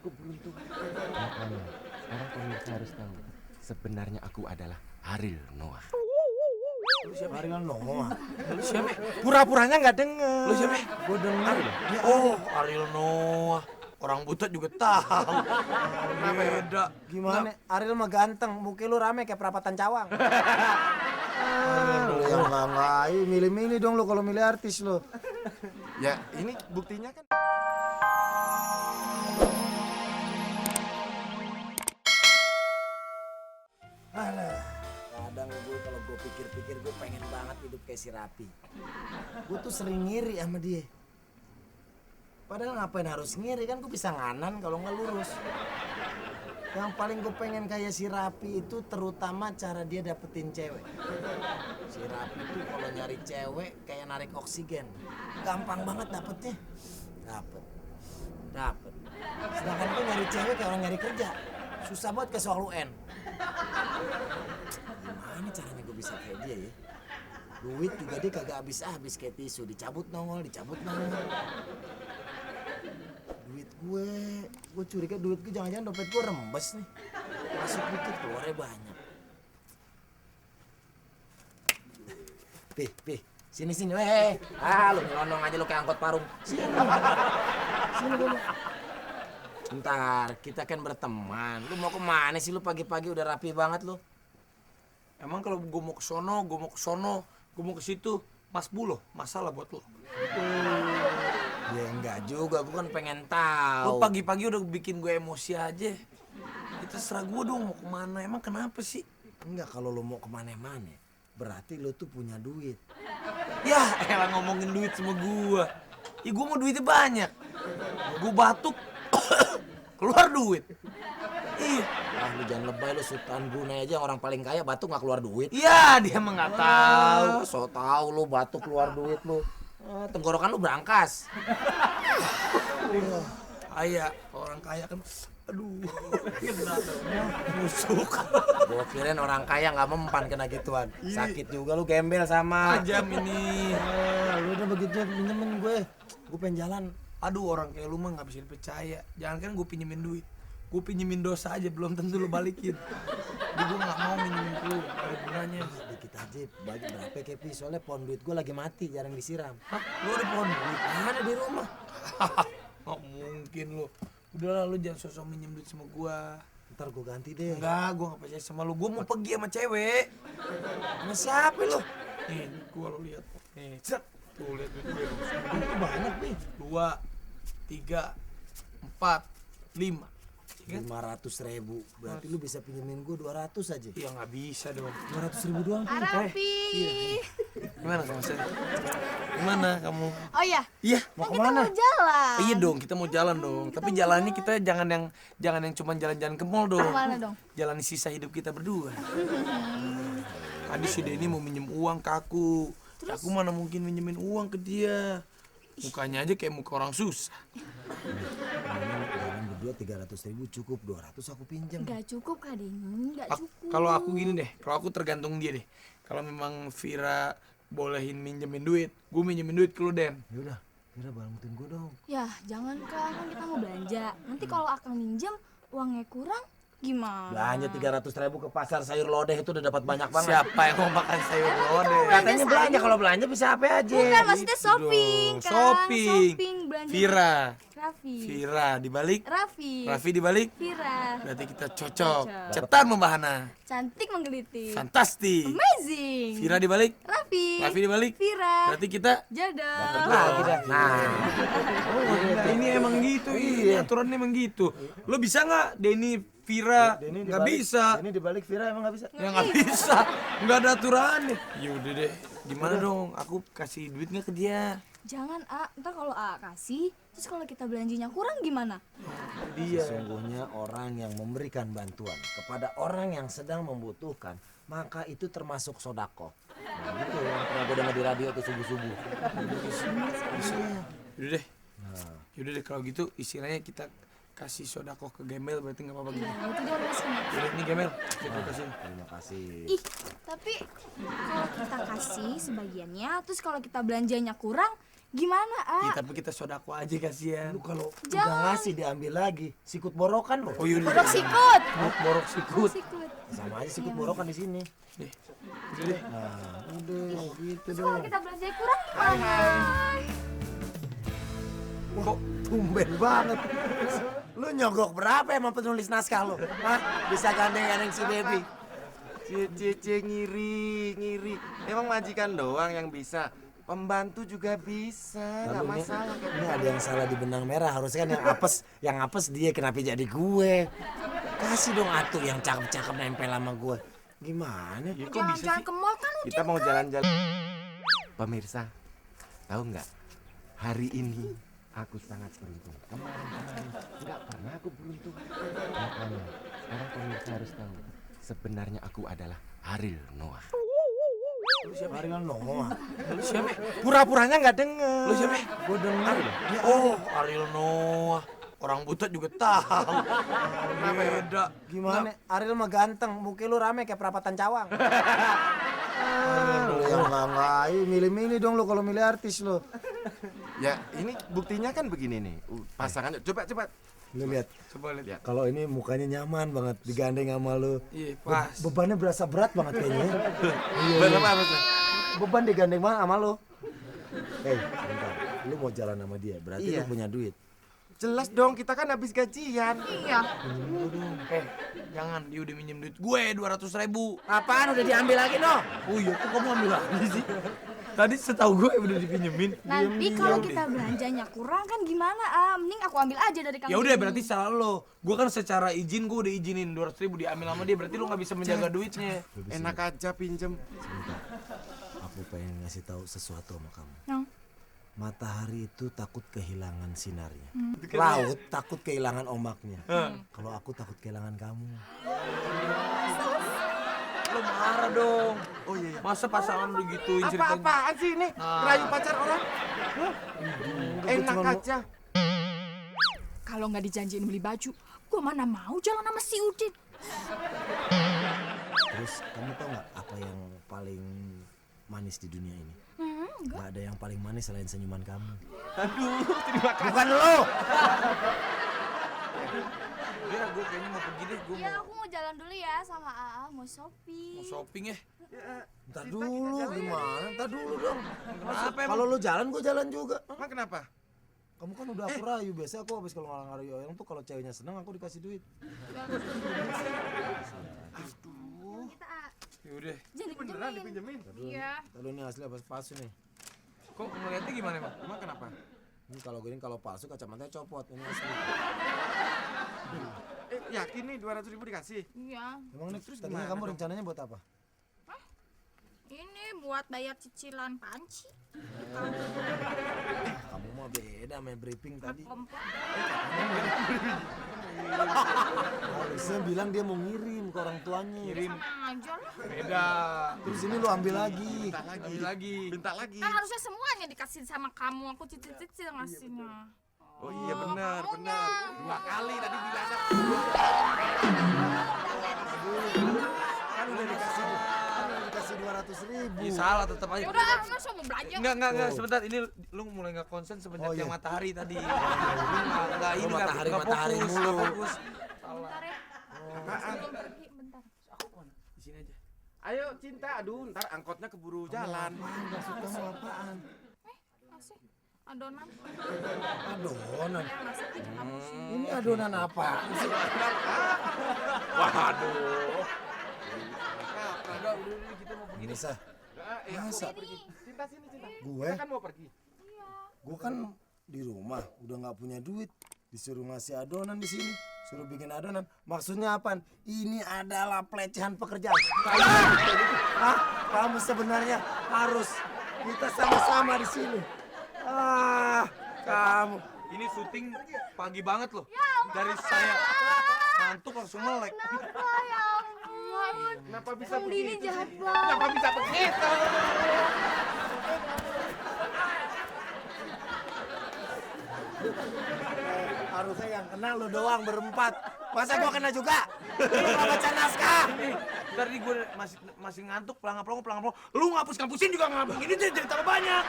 cukup beruntung. Makanya sekarang pemirsa harus tahu, sebenarnya aku adalah Ariel Noah. Lu siapa? Ariel Noah. Lu siapa? Pura-puranya nggak denger. Lu siapa? Gue denger. Oh, Ariel Noah. Orang buta juga tahu. Beda. Gimana? Ariel mah ganteng, muka lu rame kayak perapatan cawang. Lu yang nggak, milih-milih dong lu kalau milih artis lu. Ya ini buktinya kan. Alah, kadang kalau gue pikir-pikir gue pengen banget hidup kayak si Rapi. Gue tuh sering ngiri sama dia. Padahal ngapain harus ngiri, kan gue bisa nganan kalau nggak lurus. Yang paling gue pengen kayak si Rapi itu terutama cara dia dapetin cewek. Si Rapi tuh kalau nyari cewek kayak narik oksigen. Gampang banget dapetnya. Dapet. Sedangkan gue nyari cewek kayak orang nyari kerja. Susah banget kayak soal UN. Gimana caranya gue bisa kayak dia ya? Duit juga dia kagak habis-habis kayak tisu. Dicabut nongol. Duit gue curiga duit gue jangan-jangan dompet gue rembes nih. Masuk dikit keluarnya banyak. Pih, sini, weh. Lu nyelonong aja lu kayak angkot parung. Sini gue mau. Bentar, kita kan berteman. Lu mau kemana sih lu pagi-pagi udah rapi banget lu? Emang kalau gue mau ke sono, gue mau ke situ, Mas Bulo, masalah buat lo. Ya enggak juga, gue kan pengen tahu. Lo pagi-pagi udah bikin gue emosi aja. Itu terserah gue dong mau kemana, emang kenapa sih? Enggak, kalau lu mau kemana-mana, berarti lu tuh punya duit. Ya elah ngomongin duit sama gue. Ya gue mau duitnya banyak. Gue batuk, keluar duit. Iya. Lu jangan lebay, lu sultan Brunei aja orang paling kaya batuk nggak keluar duit. Iya dia mah nggak tahu. So tahu lu batuk keluar duit lu. Tenggorokan lu berangkas. Kaya, orang kaya kan, aduh, busuk. Gua kirain orang kaya nggak mempan kena gituan. Sakit juga lu gembel sama. Ajam ini. Lu udah begitu pinjemin gue pengen jalan. Aduh orang kayak lu mah nggak bisa dipercaya. Jangan kan gue pinjemin duit. Gue pinjemin dosa aja, belum tentu lu balikin. Jadi gue gak mau minjemin ke lu, ada gunanya. Dikit aja, bagi berapa kepi, soalnya pohon duit gue lagi mati, jarang disiram. Hah? Lu ada pohon duit? Ada di rumah. Gak mungkin lu. Udahlah lu jangan sosok minjem duit sama gue. Ntar gue ganti deh. Enggak, gue gak percaya sama lu. Gue mau pergi sama cewek. Sama siapa lu? Nih, gue lu lihat. Nih, set. Tuh lihat duit gue. Itu banyak nih. 2, 3, 4, 5. 500.000, berarti lu bisa pinjemin gue 200 aja. Iya nggak bisa dong. 200.000 doang. Arafi. Gimana kamu Sen? Gimana kamu? Oh iya. Iya. Mau Kita kemana? mau jalan. Iya dong, kita mau jalan dong. Tapi jalannya kita jangan yang cuma jalan-jalan ke mall dong. Kemana dong? Jalan sisa hidup kita berdua. Tadi si Denny mau minjem uang ke aku. Aku mana mungkin minjemin uang ke dia. Mukanya aja kayak muka orang susah. Jangan berdua 300.000 cukup, 200 aku pinjam. Nggak cukup Kak Denny, nggak cukup. Kalau aku gini deh, kalau aku tergantung dia deh. Kalau memang Vira bolehin minjemin duit, gue minjemin duit ke lu Den. Yaudah, Vira bantuin gue dong. Ya jangan Kak, kan kita mau belanja. Nanti kalau Akang minjem uangnya kurang gimana? Belanja 300.000 ke pasar sayur lodeh itu udah dapat banyak banget. Siapa yang mau makan sayur lodeh? Katanya belanja, kalau belanja bisa apa aja. Bukan, maksudnya Gitu shopping dong. kan. Shopping. Belanja. Vira. Raffi. Vira dibalik. Raffi. Raffi dibalik. Vira. Berarti kita cocok. Cetar membahana. Cantik menggelitik. Fantastis. Amazing. Vira dibalik. Raffi. Raffi dibalik. Vira. Berarti kita. Jodoh. Lagi dah. Nah, Ini emang gitu. Iya. Aturannya emang gitu. Lo bisa nggak Denny Vira? Nggak bisa. Ini dibalik Vira emang nggak bisa. Ya nggak bisa. Nggak ada aturannya. Yaudah deh. Gimana dong? Aku kasih duitnya ke dia. Jangan ntar kalau kasih, terus kalau kita belanjinya kurang gimana? Dia. Sesungguhnya orang yang memberikan bantuan kepada orang yang sedang membutuhkan, maka itu termasuk sodako. Nah, gitu yang pernah gue dengar di radio tuh subuh-subuh. Yaudah deh. Yaudah deh kalau gitu istilahnya kita kasih sodako ke Gembel berarti nggak apa-apa gitu. Nah, itu dia harus kena. Yaudah ini Gembel. Kita kasih. Terima kasih. Ih, tapi kalau kita kasih sebagiannya, terus kalau kita belanjanya kurang, Gimana, Ya, tapi kita sodako aja kasihan. Lu kalau udah Jangan. ngasih diambil lagi, sikut borokan lo. Oh yaudah. Kodok sikut. Borok sikut. Sikut. Sama aja sikut borokan di sini. Deh. Udah deh. Nah, udah gitu Kalau dong. kita belanja kurang. Hai. Kok tumben banget. Lu nyogok berapa emang penulis naskah lo? Hah? Bisa gandeng-gandeng si Baby. Cie ngiri. Emang majikan doang yang bisa. Pembantu juga bisa, nggak Lalu masalah. ini ada yang salah di benang merah. Harusnya kan yang apes dia, kenapa jadi gue? Kasih dong atuh yang cakep-cakep nempel sama gue. Gimana? Ya, kok Jangan bisa jangan sih? ke mall kan Udin. Kita mau jalan-jalan. Pemirsa, tahu nggak? Hari ini aku sangat beruntung. Kemarin nggak pernah aku beruntung. Makanya sekarang pemirsa harus tahu. Sebenarnya aku adalah Ariel Noah. Ariel Noah. Lu siapa? Pura-puranya nggak denger. Lu siapa? Gue denger. Oh, Ariel Noah. Orang buta juga tahu. Beda. Gimana? Ariel mah ganteng, muka lu rame kayak perapatan cawang. Lu yang nggak, milih-milih dong lu kalau milih artis lu. Ya ini buktinya kan begini nih. Pasangannya coba. Lu lihat, Coba lihat. Ya. kalau ini mukanya nyaman banget digandeng sama lu. Iya, pas. Bebannya berasa berat banget kayaknya. Iya. Berapa Mas? Beban digandeng banget sama lu. Bentar. Lu mau jalan sama dia, berarti Iya. lu punya duit. Jelas dong, kita kan habis gajian. Iya. Jangan, dia udah minjem duit gue 200.000. Apaan udah diambil lagi, no? Oh iya, kok kamu ambil lagi sih? Tadi setahu gue udah dipinjemin. Nanti kalau kita belanjanya kurang kan gimana? Mending aku ambil aja dari kamu. Ya udah berarti salah lo. Gue kan secara izin gue udah izinin 200.000 diambil sama dia. Berarti lo nggak bisa menjaga duitnya. Enak aja pinjem. Sebentar. Aku pengen ngasih tahu sesuatu sama kamu. Yang Matahari itu takut kehilangan sinarnya. Laut takut kehilangan ombaknya. Kalau aku takut kehilangan kamu. Lo marah dong. Oh iya. Masa pasangan lu gituin ceritanya? Apa-apaan sih ini? Rayu pacar orang? Enak cuma mau- aja. Kalau nggak dijanjiin beli baju, gue mana mau jalan sama si Udin. Terus kamu tahu nggak apa yang paling manis di dunia ini? Nggak ada yang paling manis selain senyuman kamu. Aduh, terima kasih. Bukan lo! Udah, gue kayaknya mau pergi deh. Gue Ya aku mau jalan dulu ya sama AA mau shopping. mau shopping ya. Ntar dulu, gimana? Ntar dulu dong. Kenapa emang? Kalau lo jalan, gue jalan juga. Emang kenapa? Kamu kan udah aku rayu. Biasanya aku habis kalau ngalang-ngayu orang tuh kalau ceweknya seneng aku dikasih duit. Kita A. Ya udah. Jadi pinjemin. Iya. Lalu ini asli apa palsu nih? Kok ngeliatnya gimana emang? Emang kenapa? Ini kalau gini kalau palsu kacamatanya copot. Ini asli. Yakin nih 200.000 dikasih? Iya. Emang nih Terus tadinya gimana kamu dong? rencananya buat apa? Ini buat bayar cicilan panci. Kamu mah beda main briefing tadi. Kompor. Harusnya bilang dia mau ngirim ke orang tuanya. Kirim. Sama aja lah. Beda. Terus ini lu ambil lagi. Minta lagi. Ambil lagi. Minta lagi. Kan harusnya semuanya dikasih sama kamu. Aku cicil-cicil ngasihnya. Oh iya benar. 2 kali tadi bilangnya. Kan udah dikasih 200.000. Ya salah tetap aja. Ya udah, masa mau belanja? Enggak, sebentar. Ini lu mulai nggak konsen semenjak Oh, iya. yang matahari tadi. Lu nggak ini nggak matahari nggak fokus, mulu. nggak fokus. Bentar ya. Sebelum pergi, bentar. Di sini aja. Ayo cinta, aduh ntar angkotnya keburu jalan. Maksud kamu apaan? Masih adonan. Adonan. Ya, masak aja kamu sih. Ini adonan apa? Waduh. Udah, kita mau pergi. Ini sah. Masa? Cinta sini cinta. Gue? Kita kan mau pergi. Gue kan di rumah udah nggak punya duit, disuruh ngasih adonan di sini, suruh bikin adonan. Maksudnya apa? Ini adalah pelecehan pekerjaan. Kamu sebenarnya harus kita sama-sama di sini. Kamu. Ini syuting pagi banget loh. Dari saya ngantuk langsung melek. Kenapa bisa Emang Dini begitu? jahat banget. Kenapa bisa begitu? Harusnya yang kena lu doang berempat. Masa gua kena juga? Lu nggak baca naskah. Tadi gue masih ngantuk, pelangap-pelangap. Lu ngapus-ngapusin juga ngapus. Ini jadi tambah banyak.